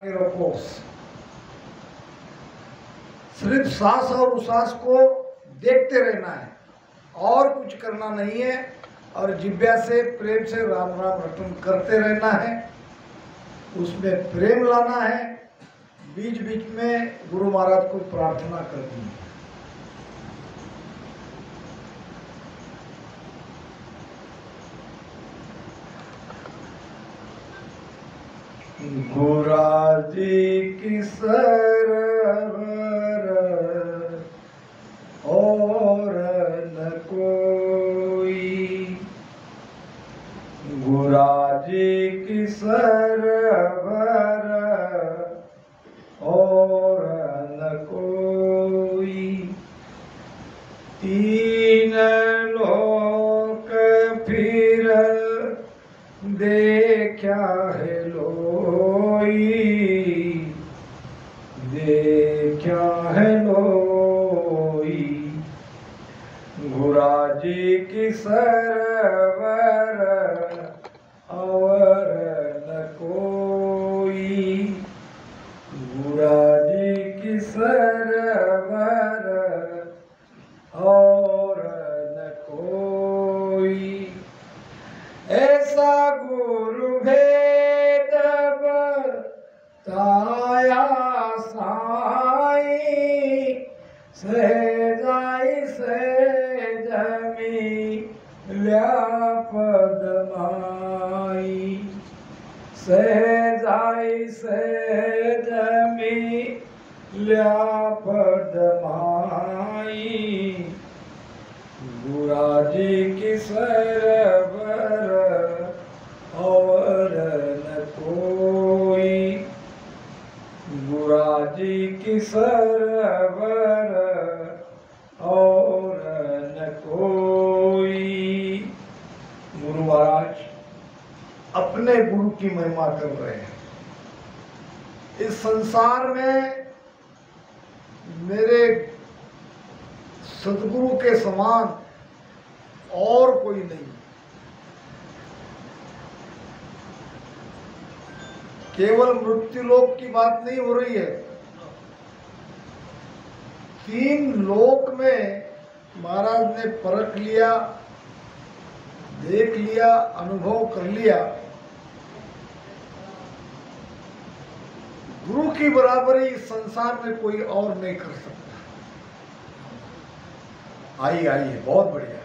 Course सिर्फ सांस और उसास को देखते रहना है और कुछ करना नहीं है, और जिब्या से प्रेम से राम राम रटन करते रहना है, उसमें प्रेम लाना है। बीच बीच में गुरु महाराज को प्रार्थना करनी है। गुराजी की सरवर और न कोई, गुराजी की सरवर और न कोई, तीन लोक फिर देखा है लोई, देखा है लोई, गुराजी की सरवर और न कोई, गुराजी की सरवर और न कोई, ऐसा गुरु भेद बताया साईं, सहजाई सहज मिल्या पद माई, सहजाई सहज मिल्या पद माई, गुराजी की सरवर और न कोई, गुराजी की सरवर और न कोई। गुरु महाराज अपने गुरु की महिमा कर रहे हैं। इस संसार में मेरे सदगुरु के समान और कोई नहीं। केवल मृत्यु लोक की बात नहीं हो रही है, तीन लोक में महाराज ने परख लिया, देख लिया, अनुभव कर लिया। गुरु की बराबरी इस संसार में कोई और नहीं कर सकता। आइए आइए, बहुत बढ़िया।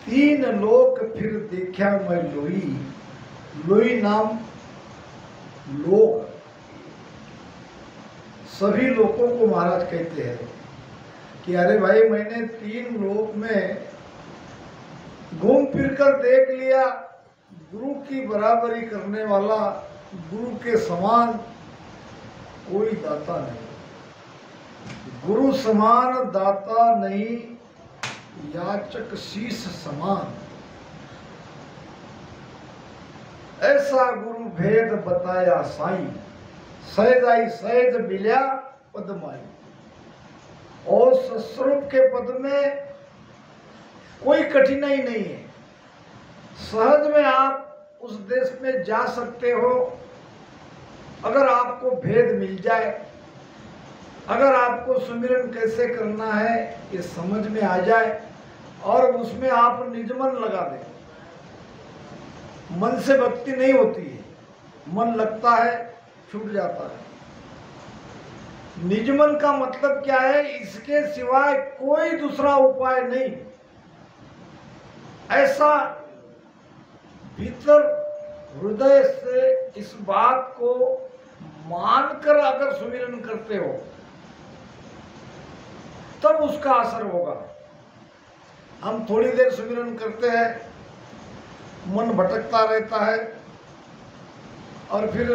तीन लोक फिर देखा मैं लोई, लोई नाम लोक, सभी लोगों को महाराज कहते हैं कि अरे भाई मैंने तीन लोक में घूम फिर कर देख लिया, गुरु की बराबरी करने वाला, गुरु के समान कोई दाता नहीं, गुरु समान दाता नहीं, याचक शीश समान, ऐसा गुरु भेद बताया साईं, सहजाई सहज मिल्या पद माई। और सस्वरूप के पद में कोई कठिनाई नहीं है, सहज में आप उस देश में जा सकते हो अगर आपको भेद मिल जाए, अगर आपको सुमिरन कैसे करना है ये समझ में आ जाए और उसमें आप निजमन लगा दें। मन से भक्ति नहीं होती है, मन लगता है छूट जाता है। निजमन का मतलब क्या है? इसके सिवाय कोई दूसरा उपाय नहीं। ऐसा भीतर हृदय से इस बात को मानकर अगर सुमिरन करते हो तब उसका असर होगा। हम थोड़ी देर सुमिरन करते हैं, मन भटकता रहता है और फिर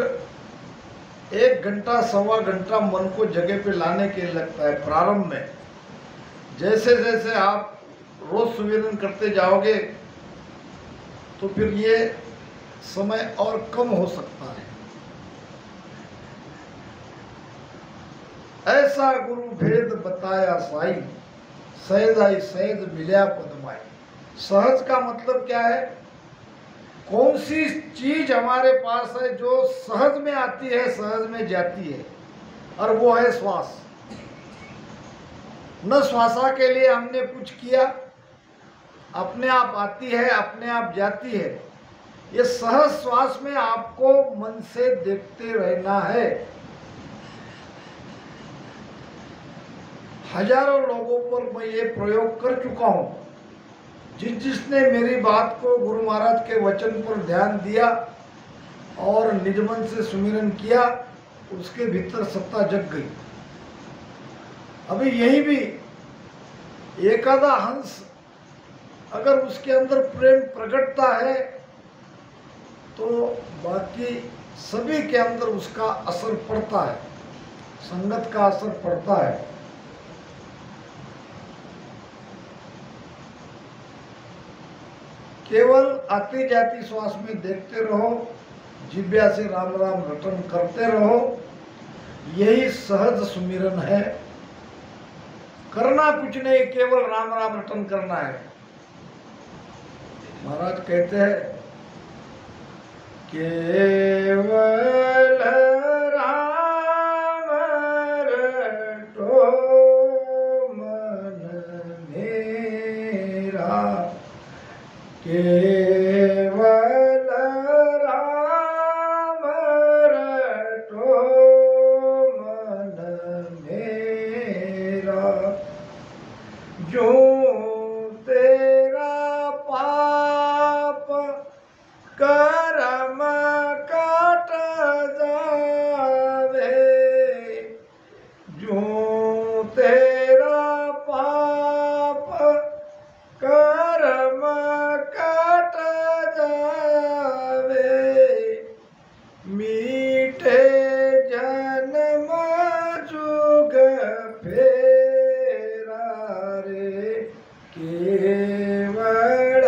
1 घंटा सवा घंटा मन को जगह पे लाने के लगता है। प्रारंभ में जैसे जैसे आप रोज सुमिरन करते जाओगे तो फिर ये समय और कम हो सकता है। ऐसा गुरु भेद बताया साईं, सहज आई सहज मिल्या पद माई। सहज का मतलब क्या है? कौन सी चीज हमारे पास है जो सहज में आती है, सहज में जाती है, और वो है श्वास। न श्वासा के लिए हमने कुछ किया, अपने आप आती है, अपने आप जाती है। ये सहज श्वास में आपको मन से देखते रहना है। हजारों लोगों पर मैं ये प्रयोग कर चुका हूं। जिसने मेरी बात को, गुरु महाराज के वचन पर ध्यान दिया और निज मन से सुमिरन किया, उसके भीतर सत्ता जग गई। अभी यही भी एकादा हंस अगर उसके अंदर प्रेम प्रकटता है तो बाकी सभी के अंदर उसका असर पड़ता है, संगत का असर पड़ता है। केवल आती जाती श्वास में देखते रहो, जिह्वा से राम राम रटन करते रहो, यही सहज सुमिरन है। करना कुछ नहीं, केवल राम राम रटन करना है। महाराज कहते हैं केवल राम रटो मन मेरा, केवल राम रटो मन मेरा, जो तेरा पाप कर्म काट जावे, जो तेरा पाप कर्म काट जावे, मीठे जन्म जुग फेरा रे, केवल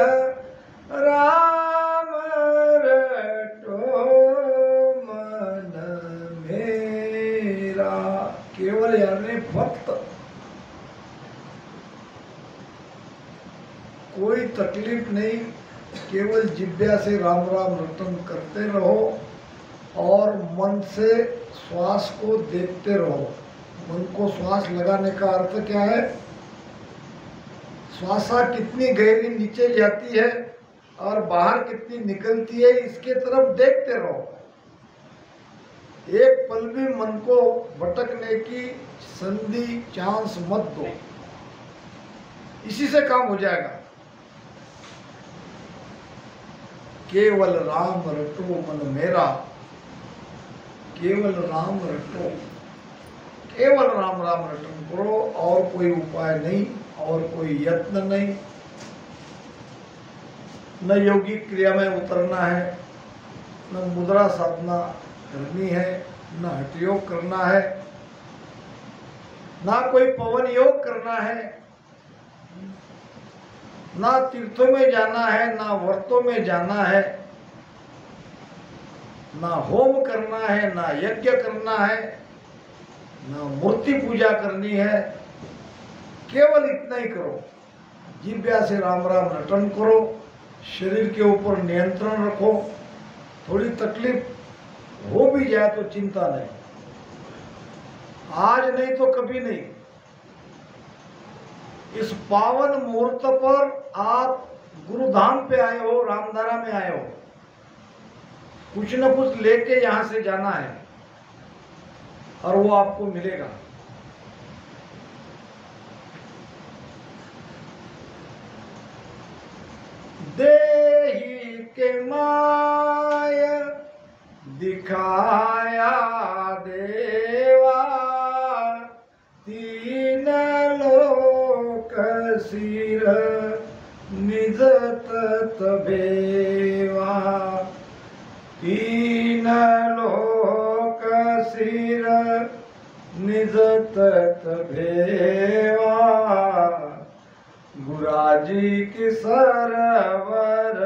राम रटो मन मेरा। केवल यानी भक्त। कोई तकलीफ नहीं, केवल जिह्वा से राम राम रटन करते रहो और मन से श्वास को देखते रहो। मन को श्वास लगाने का अर्थ क्या है? श्वासा कितनी गहरी नीचे जाती है और बाहर कितनी निकलती है, इसके तरफ देखते रहो। एक पल भी मन को भटकने की संधि चांस मत दो, इसी से काम हो जाएगा। केवल राम रटो मन मेरा, केवल राम रटो, केवल राम राम रटन करो, और कोई उपाय नहीं, और कोई यत्न नहीं। न योगिक क्रिया में उतरना है, न मुद्रा साधना करनी है, न हठ योग करना है, ना कोई पवन योग करना है, ना तीर्थों में जाना है, ना व्रतों में जाना है, ना होम करना है, ना यज्ञ करना है, ना मूर्ति पूजा करनी है। केवल इतना ही करो, जिह्वा से राम राम रटन करो, शरीर के ऊपर नियंत्रण रखो। थोड़ी तकलीफ हो भी जाए तो चिंता नहीं, आज नहीं तो कभी नहीं। इस पावन मुहूर्त पर आप गुरुधाम पे आए हो, रामधारा में आए हो, कुछ न कुछ लेके यहां से जाना है और वो आपको मिलेगा। देही के माया दिखाया देवा, तीन लोक सिर निज तत भेवा, तीन लोक सिर निज तत भेवा, गुराजी की सरवर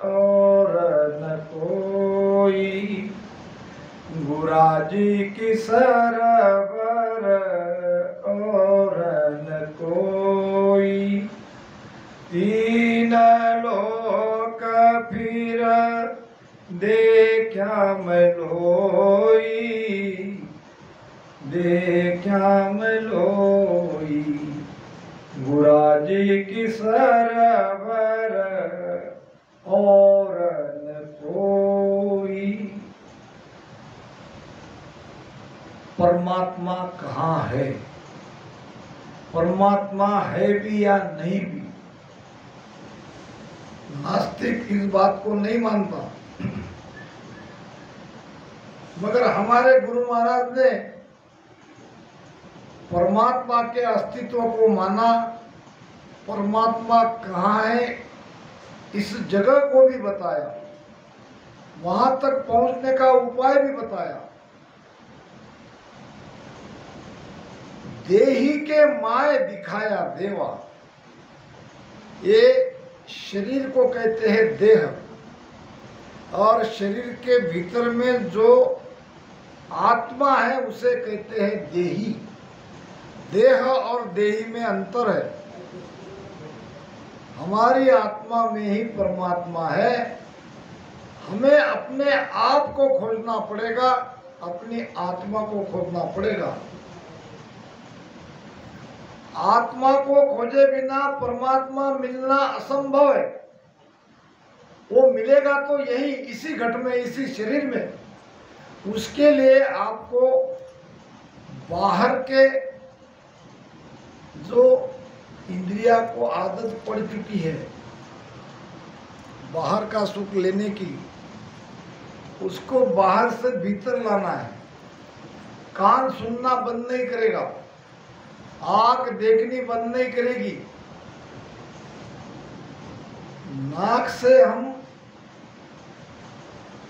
और न कोई, गुराजी की सरवर और न कोई, तीन लोक फिर देखा मैं लोई, देखा मैं लोई, गुरा जी की सरवर और न कोई। परमात्मा कहाँ है? परमात्मा है भी या नहीं भी, नास्तिक इस बात को नहीं मानता। मगर हमारे गुरु महाराज ने परमात्मा के अस्तित्व को माना, परमात्मा कहाँ है इस जगह को भी बताया, वहां तक पहुंचने का उपाय भी बताया। देही के माय दिखाया देवा, ये शरीर को कहते हैं देह, और शरीर के भीतर में जो आत्मा है उसे कहते हैं देही। देह और देही में अंतर है। हमारी आत्मा में ही परमात्मा है। हमें अपने आप को खोजना पड़ेगा, अपनी आत्मा को खोजना पड़ेगा। आत्मा को खोजे बिना परमात्मा मिलना असंभव है। वो मिलेगा तो यही इसी घट में, इसी शरीर में। उसके लिए आपको बाहर के जो इंद्रिया को आदत पड़ चुकी है बाहर का सुख लेने की, उसको बाहर से भीतर लाना है। कान सुनना बंद नहीं करेगा, आंख देखनी बंद नहीं करेगी। नाक से हम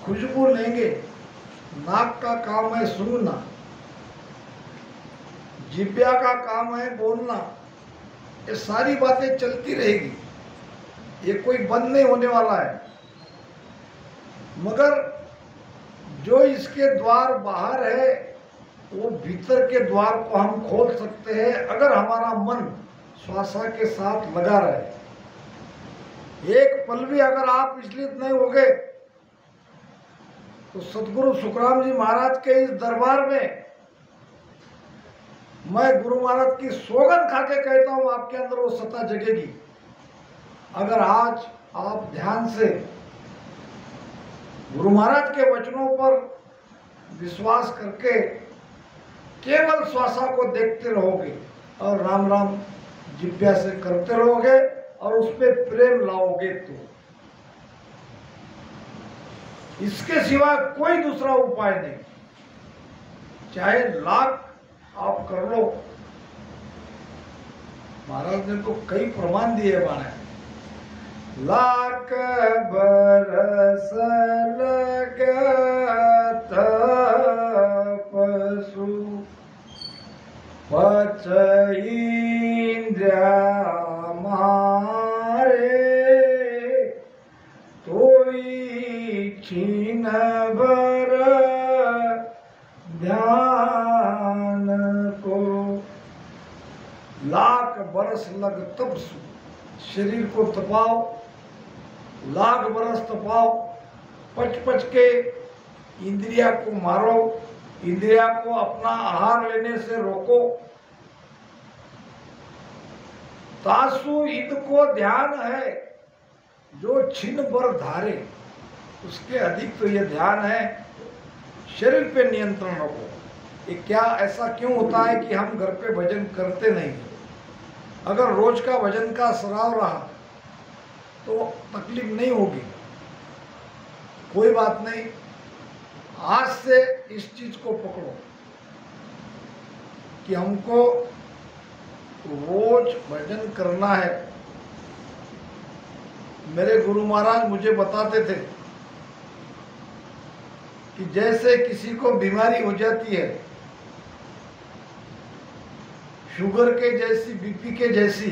खुशबू लेंगे, नाक का काम है सूंघना, जिब्या का काम है बोलना। ये सारी बातें चलती रहेगी, ये कोई बंद नहीं होने वाला है। मगर जो इसके द्वार बाहर है वो भीतर के द्वार को हम खोल सकते हैं, अगर हमारा मन श्वासा के साथ लगा रहे। एक पल भी अगर आप विचलित नहीं होगे तो सतगुरु सुखराम जी महाराज के इस दरबार में मैं गुरु महाराज की सौगंध खा के कहता हूं, आपके अंदर वो सत्ता जगेगी। अगर आज आप ध्यान से गुरु महाराज के वचनों पर विश्वास करके केवल श्वासा को देखते रहोगे और राम राम जिज्ञा से करते रहोगे और उस पर प्रेम लाओगे, तो इसके सिवा कोई दूसरा उपाय नहीं। चाहे लाख आप कर लो, महाराज ने तो कई प्रमाण दिए बाणे। लाख बरस लगत पशु पच इंद्रिया मारे, तोई छीन भर ध्यान को। लाख बरस लग तब शरीर को तपाओ, लाख बरस तपाओ, पच पच के इंद्रिया को मारो, इंद्रिया को अपना आहार लेने से रोको। तासु ईद को ध्यान है जो छिन भर धारे, उसके अधिक तो ये ध्यान है शरीर पे नियंत्रण रखो। ये क्या ऐसा क्यों होता है कि हम घर पे भजन करते नहीं? अगर रोज का भजन का सराव रहा तो तकलीफ नहीं होगी। कोई बात नहीं, आज से इस चीज को पकड़ो कि हमको रोज भजन करना है। मेरे गुरु महाराज मुझे बताते थे कि जैसे किसी को बीमारी हो जाती है, शुगर के जैसी, बीपी के जैसी,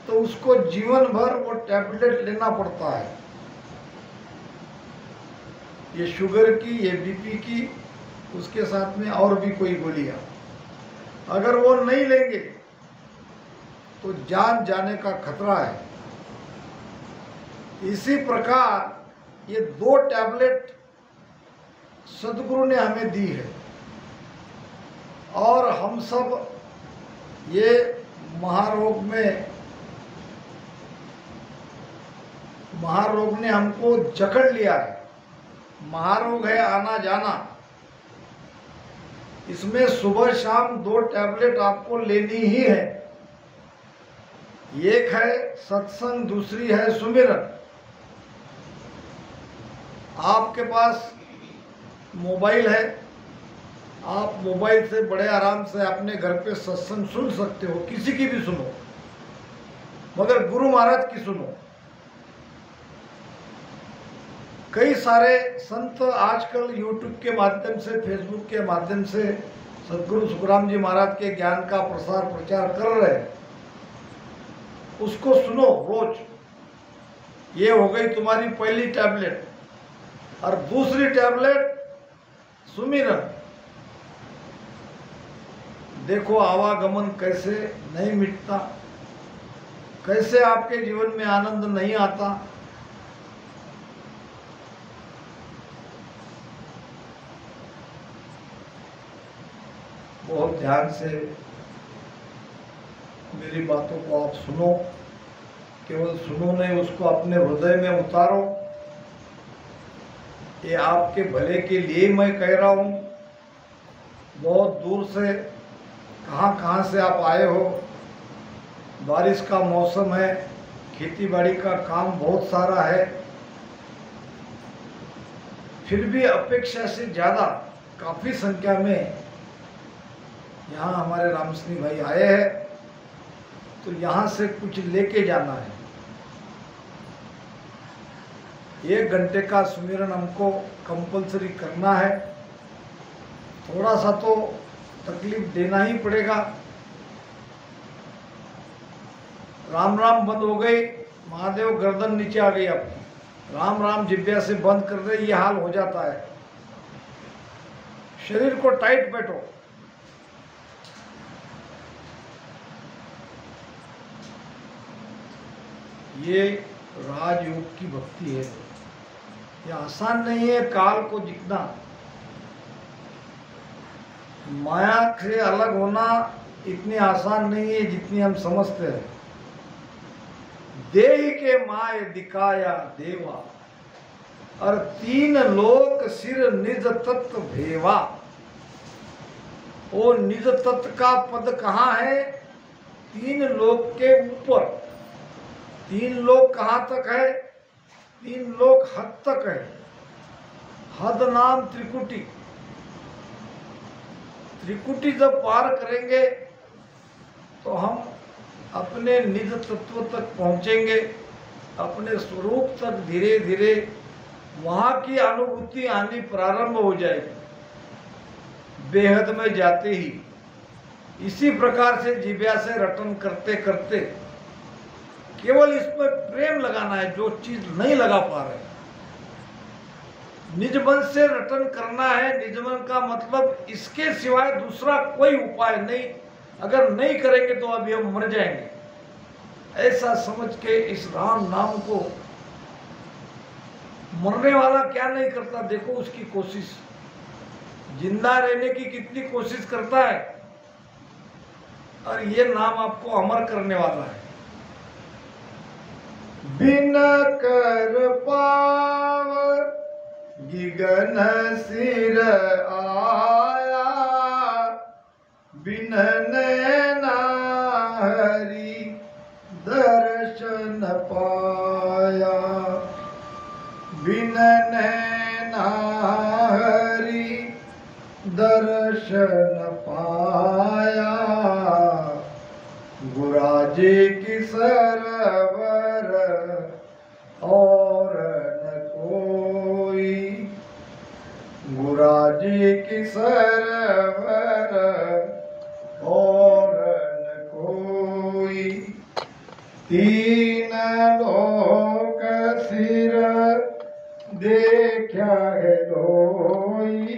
तो उसको जीवन भर वो टैबलेट लेना पड़ता है। ये शुगर की, ये बीपी की, उसके साथ में और भी कोई गोलियां। अगर वो नहीं लेंगे तो जान जाने का खतरा है। इसी प्रकार ये 2 टैबलेट सदगुरु ने हमें दी है और हम सब ये महारोग ने हमको जकड़ लिया है। महारोग है आना जाना। इसमें सुबह शाम 2 टैबलेट आपको लेनी ही है। एक है सत्संग, दूसरी है सुमिरन। आपके पास मोबाइल है, आप मोबाइल से बड़े आराम से अपने घर पे सत्संग सुन सकते हो, किसी की भी सुनो, मगर गुरु महाराज की सुनो। कई सारे संत आजकल यूट्यूब के माध्यम से, फेसबुक के माध्यम से सदगुरु सुखराम जी महाराज के ज्ञान का प्रसार प्रचार कर रहे हैं, उसको सुनो रोज। ये हो गई तुम्हारी पहली टैबलेट। और दूसरी टैबलेट सुमिरन। देखो आवागमन कैसे नहीं मिटता, कैसे आपके जीवन में आनंद नहीं आता। बहुत ध्यान से मेरी बातों को आप सुनो, केवल सुनो नहीं, उसको अपने हृदय में उतारो। ये आपके भले के लिए मैं कह रहा हूँ। बहुत दूर से कहाँ से आप आए हो, बारिश का मौसम है, खेती बाड़ी का काम बहुत सारा है, फिर भी अपेक्षा से ज़्यादा काफ़ी संख्या में यहाँ हमारे रामसिंह भाई आए हैं, तो यहाँ से कुछ लेके जाना है। 1 घंटे का सुमिरन हमको कंपलसरी करना है। थोड़ा सा तो तकलीफ देना ही पड़ेगा। राम राम बंद हो गई, महादेव गर्दन नीचे आ गई आपकी। राम राम जिब्या से बंद कर दे, ये हाल हो जाता है। शरीर को टाइट बैठो। ये राजयोग की भक्ति है। ये आसान नहीं है काल को जीतना। माया से अलग होना इतनी आसान नहीं है जितनी हम समझते हैं। देहि के माय दिखाया देवा, और 3 लोक सिर निज तत्व भेवा। वो निज तत्व का पद कहाँ है? 3 लोक के ऊपर। 3 लोक कहाँ तक है? 3 लोक हद तक है। हद नाम त्रिकुटी। त्रिकुटी जब पार करेंगे तो हम अपने निज तत्व तक पहुंचेंगे, अपने स्वरूप तक धीरे धीरे वहाँ की अनुभूति आनी प्रारंभ हो जाएगी बेहद में जाते ही। इसी प्रकार से जिज्ञा से रटन करते करते केवल इसमें प्रेम लगाना है, जो चीज नहीं लगा पा रहे। निज मन से रटन करना है। निज मन का मतलब इसके सिवाय दूसरा कोई उपाय नहीं। अगर नहीं करेंगे तो अभी हम मर जाएंगे, ऐसा समझ के इस राम नाम को, मरने वाला क्या नहीं करता, देखो उसकी कोशिश, जिंदा रहने की कितनी कोशिश करता है। और ये नाम आपको अमर करने वाला है। बिना कर पाव गिगन सिर आया, बिन नैना हरि दर्शन पाया, बिन नैना हरि दर्शन पाया। गुराजी की सरवर और न कोई, गुराजी की सरवर और न कोई। 3 लोक सिर देखा है लोई,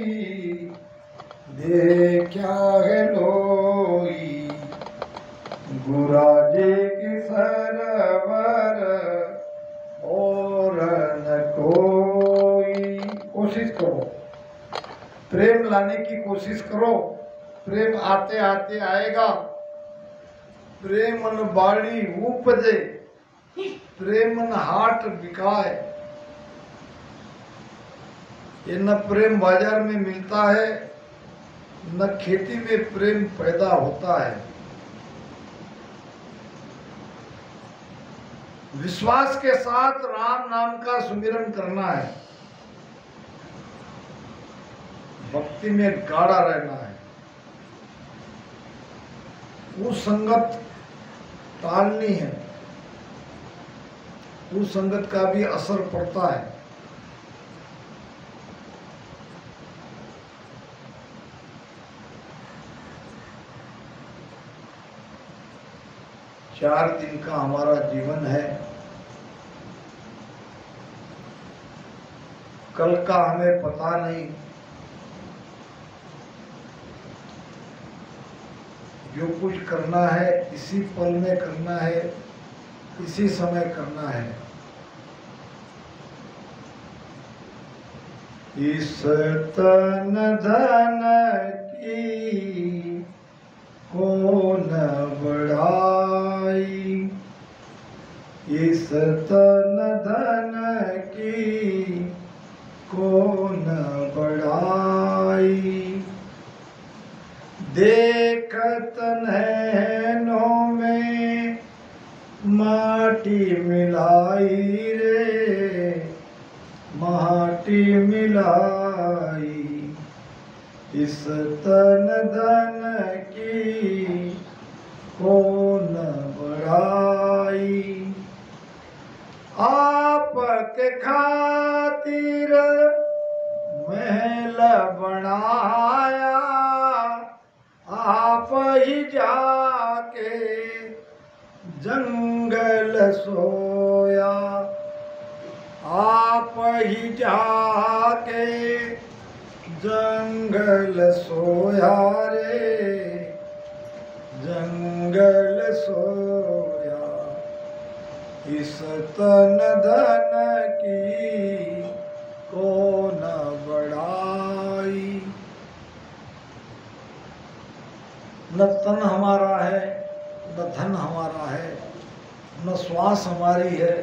देखा है लोई। गुराजी की सरवर और न कोई। कोशिश करो, प्रेम लाने की कोशिश करो। प्रेम आते आते आएगा। प्रेमन बाड़ी उपजे, प्रेमन हाट बिकाए। ये न प्रेम बाजार में मिलता है, न खेती में प्रेम पैदा होता है। विश्वास के साथ राम नाम का सुमिरन करना है, भक्ति में गाढ़ा रहना है। कुसंगत टालनी है, कुसंगत का भी असर पड़ता है। चार दिन का हमारा जीवन है, कल का हमें पता नहीं। जो कुछ करना है इसी पल में करना है, इसी समय करना है। इस तन धन की कौन बढ़ाई, इस तन धन की कौन बढ़ाई। देखत नैनों में माटी मिलाई रे, माटी मिलाई। इस तन धन की कौन बढ़ाई। आपके खातिर महल बनाया, आप ही जाके जंगल सोया। आप ही जाके जंगल सोया रे, जंगल सोया। इस तन धन की कौन बढ़ाई। न तन हमारा है, न धन हमारा है, न श्वास हमारी है।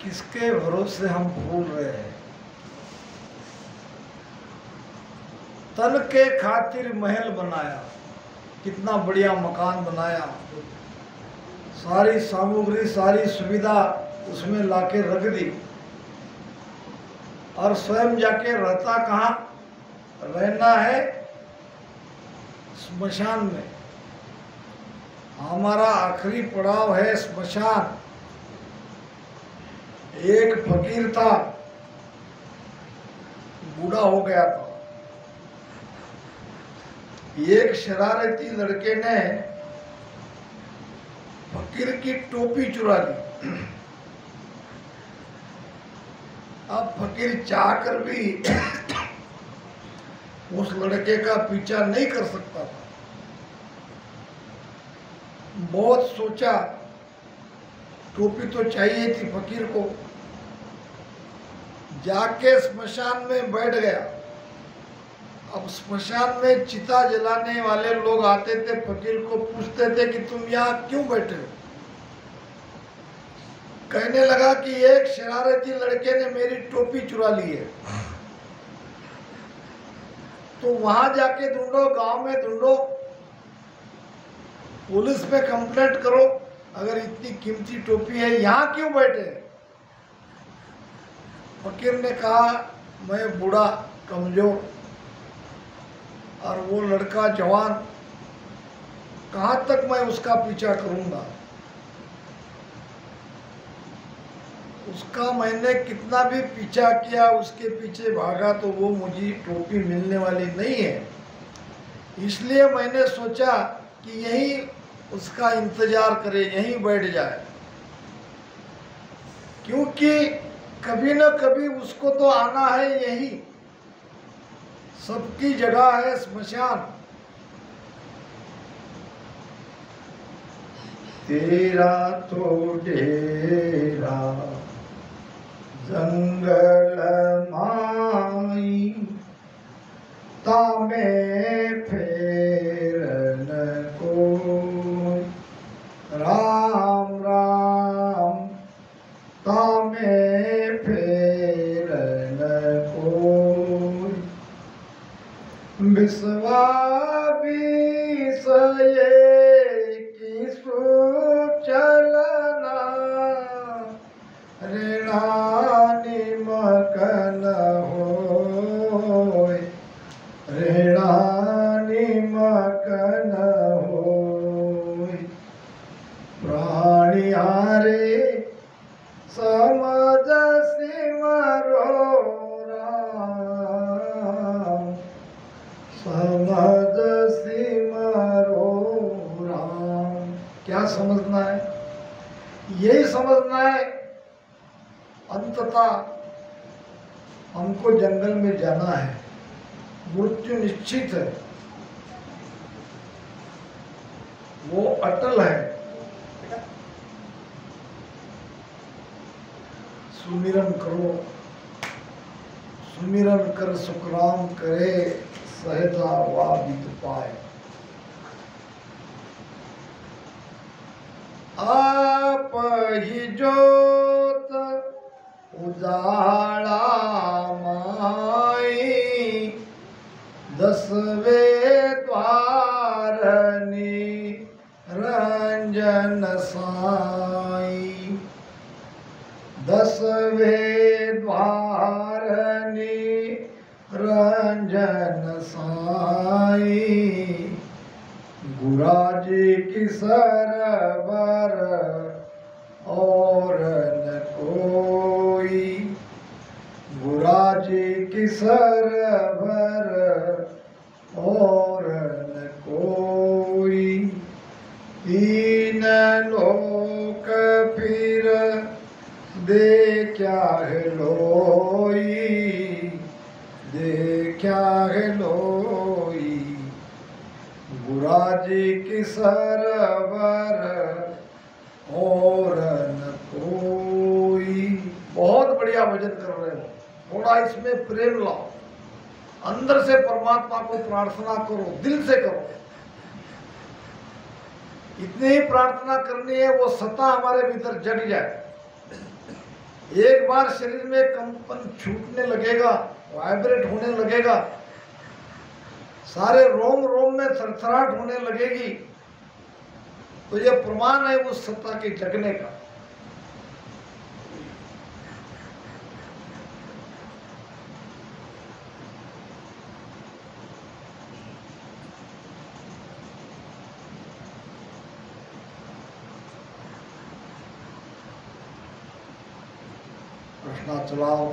किसके भरोसे हम फूल रहे हैं। तन के खातिर महल बनाया, कितना बढ़िया मकान बनाया, सारी सामग्री सारी सुविधा उसमें लाके रख दी, और स्वयं जाके रहता कहाँ? रहना है स्मशान में। हमारा आखिरी पड़ाव है स्मशान। एक फकीर था, बूढ़ा हो गया था। एक शरारती लड़के ने फकीर की टोपी चुरा ली। अब फकीर चाहकर भी उस लड़के का पीछा नहीं कर सकता था। बहुत सोचा, टोपी तो चाहिए थी फकीर को। जाके स्मशान में बैठ गया। अब स्मशान में चिता जलाने वाले लोग आते थे, फकीर को पूछते थे कि तुम यहाँ क्यों बैठे हो? कहने लगा कि एक शरारती लड़के ने मेरी टोपी चुरा ली है। तो वहां जाके ढूंढो, गांव में ढूंढो, पुलिस पे कंप्लेंट करो। अगर इतनी कीमती टोपी है, यहाँ क्यों बैठे? फकीर ने कहा, मैं बूढ़ा कमजोर और वो लड़का जवान, कहाँ तक मैं उसका पीछा करूंगा? उसका मैंने कितना भी पीछा किया, उसके पीछे भागा, तो वो मुझे टोपी मिलने वाली नहीं है। इसलिए मैंने सोचा कि यहीं उसका इंतजार करे, यहीं बैठ जाए, क्योंकि कभी न कभी उसको तो आना है यही। सबकी जगह है स्मशान। तेरा तो डेरा सत्ता में फेर न कोई, विश्वा विषय की सुचलना, ऋणानिमक न होय, ऋणानिमक न होय। प्राणिहारे समझ सिमरो राम, समझ सिमरो राम। क्या समझना है? यही समझना है अंततः हमको जंगल में जाना है, मृत्यु निश्चित है, वो अटल है। सुमिरन करो, सुमिरन कर सुखराम करे, सहजा वा बीत पाए। आप ही जोत उजाला माई, दसवे द्वार निरंजन साई, दसवे द्वार निरंजन साई। गुराजी की सरवर और न कोई, गुराजी की सरवर और न कोई। तीन लोक फिर देखा है लोई, देखा है लोई। गुराजी की सरवर और न कोई। बहुत बढ़िया भजन कर रहे हो, थोड़ा इसमें प्रेम लाओ, अंदर से परमात्मा को प्रार्थना करो, दिल से करो। इतनी ही प्रार्थना करनी है वो सत्ता हमारे भीतर जग जाए। एक बार शरीर में कंपन छूटने लगेगा, वाइब्रेट होने लगेगा, सारे रोम रोम में थरथराहट होने लगेगी, तो ये प्रमाण है उस सत्ता के जगने का। प्रश्न चलाओ,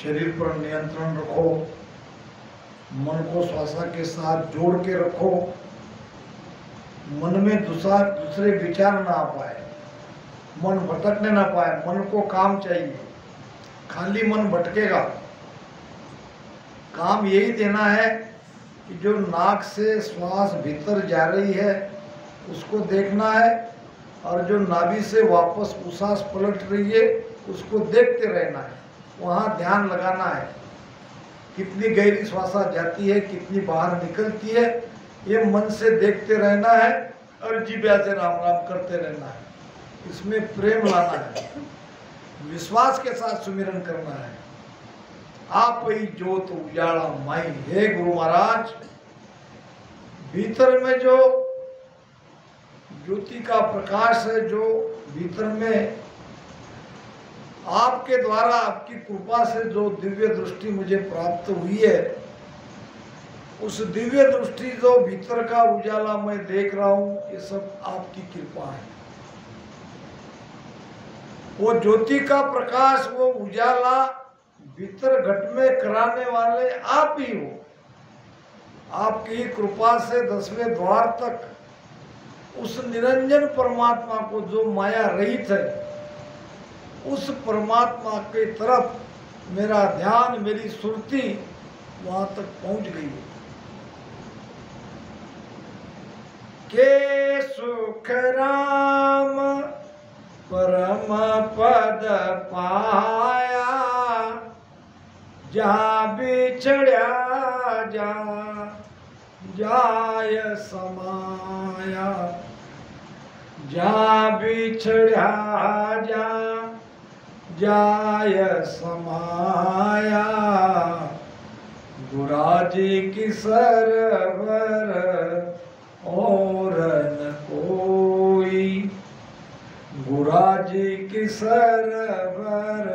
शरीर पर नियंत्रण रखो, मन को श्वास के साथ जोड़ के रखो, मन में दूसरे विचार ना आ पाए, मन भटकने ना पाए, मन को काम चाहिए, खाली मन भटकेगा। काम यही देना है कि जो नाक से श्वास भीतर जा रही है उसको देखना है, और जो नाभि से वापस उसास पलट रही है उसको देखते रहना है, वहाँ ध्यान लगाना है। कितनी गहरी श्वास जाती है, कितनी बाहर निकलती है, ये मन से देखते रहना है और जीभा से राम राम करते रहना है। इसमें प्रेम लाना है, विश्वास के साथ सुमिरन करना है। आप ही ज्योत उजाला माई। हे गुरु महाराज, भीतर में जो ज्योति का प्रकाश है, जो भीतर में आपके द्वारा, आपकी कृपा से जो दिव्य दृष्टि मुझे प्राप्त हुई है, उस दिव्य दृष्टि जो भीतर का उजाला मैं देख रहा हूं, ये सब आपकी कृपा है। वो ज्योति का प्रकाश, वो उजाला भीतर घट में कराने वाले आप ही हो। आपकी ही कृपा से 10वें द्वार तक उस निरंजन परमात्मा को, जो माया रहित है, उस परमात्मा के तरफ मेरा ध्यान, मेरी सुरती वहां तक पहुंच गई है। के सुख राम परम पद पाया, जहाँ बिछड़ा जाय समाया। जा बिछड़ा जा जाय समाया, गुराजी की सरवर और न कोई, गुराजी की सरवर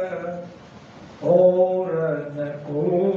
और न कोई।